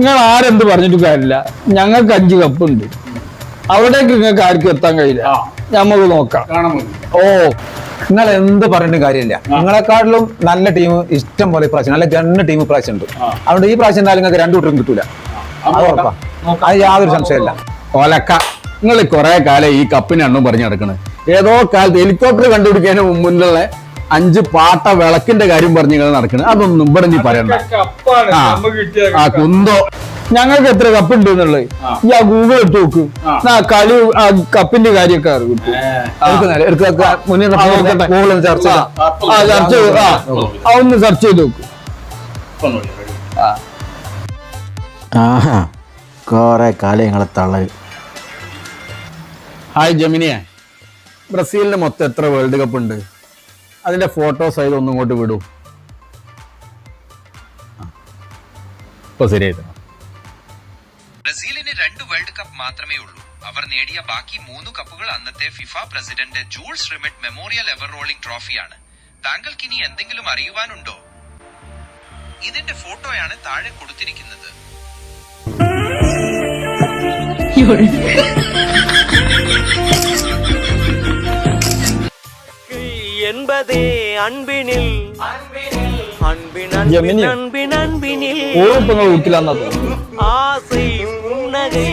നിങ്ങൾ ആരെന്ത് പറഞ്ഞിട്ട് കാര്യമില്ല, ഞങ്ങൾക്ക് 5 കപ്പുണ്ട്. അവിടേക്ക് നിങ്ങൾക്ക് ആർക്കും എത്താൻ കഴിയില്ല. നമുക്ക് നോക്കാം. ഓ, നിങ്ങൾ എന്ത് പറഞ്ഞിട്ടും കാര്യമില്ല. നിങ്ങളെക്കാട്ടിലും നല്ല ടീം ഇഷ്ടം പോലെ ഇപ്രാവശ്യം, നല്ല ഗണ്ണ് ടീം ഇപ്രാവശ്യം ഉണ്ട്. അതുകൊണ്ട് ഈ പ്രാവശ്യം എന്തായാലും നിങ്ങൾക്ക് 2 കൂട്ടരും കിട്ടൂല. അത് ഉറപ്പാ, അത് യാതൊരു സംശയമില്ല. ഓലക്ക, നിങ്ങൾ കുറെ കാലം ഈ കപ്പിനെണ്ണും പറഞ്ഞു നടക്കണേ. ഏതോ കാലത്ത് ഹെലികോപ്റ്റർ കണ്ടുപിടിക്കാനും മുന്നിലുള്ള 5 പാട്ട വിളക്കിന്റെ കാര്യം പറഞ്ഞു നടക്കണേ. അതൊന്നും ഇവിടെ നീ പറയണ്ട. ആ കുന്തോ, ഞങ്ങൾക്ക് എത്ര കപ്പ് ഉണ്ട് എന്നുള്ളത് ഈ ഗൂഗിൾ എടുത്ത് നോക്ക്. കളി കപ്പിന്റെ കാര്യമൊക്കെ ഒന്ന് സെർച്ച് ചെയ്ത് നോക്ക്. കൊറേ കാലം ഞങ്ങളെ തള്ളു. ഹായ് ജമിനിയെ, ബ്രസീലിന് മൊത്തം എത്ര വേൾഡ് കപ്പ് ഉണ്ട്? അതിന്റെ ഫോട്ടോസ് ആയത് ഒന്നും ഇങ്ങോട്ട് വിടൂ. ഇപ്പൊ ശരിയായിട്ട് ബ്രസീലിന് 2 വേൾഡ് കപ്പ് മാത്രമേ ഉള്ളൂ. അവർ നേടിയ ബാക്കി 3 കപ്പുകൾ അന്നത്തെ FIFA president Jules Rimet memorial ever rolling ട്രോഫിയാണ്. താങ്കൾക്ക് ഇനി എന്തെങ്കിലും അറിയുവാനുണ്ടോ? ഇതിന്റെ ഫോട്ടോയാണ് താഴെ കൊടുത്തിരിക്കുന്നത്. என்பதே அன்பினில் ജമിനി அன்பின் அன்பினில் ഓളിപ്പോ നിങ്ങൾ ഊക്കിലാന്നാ തോന്നുന്നു. ஆசை புன்னகை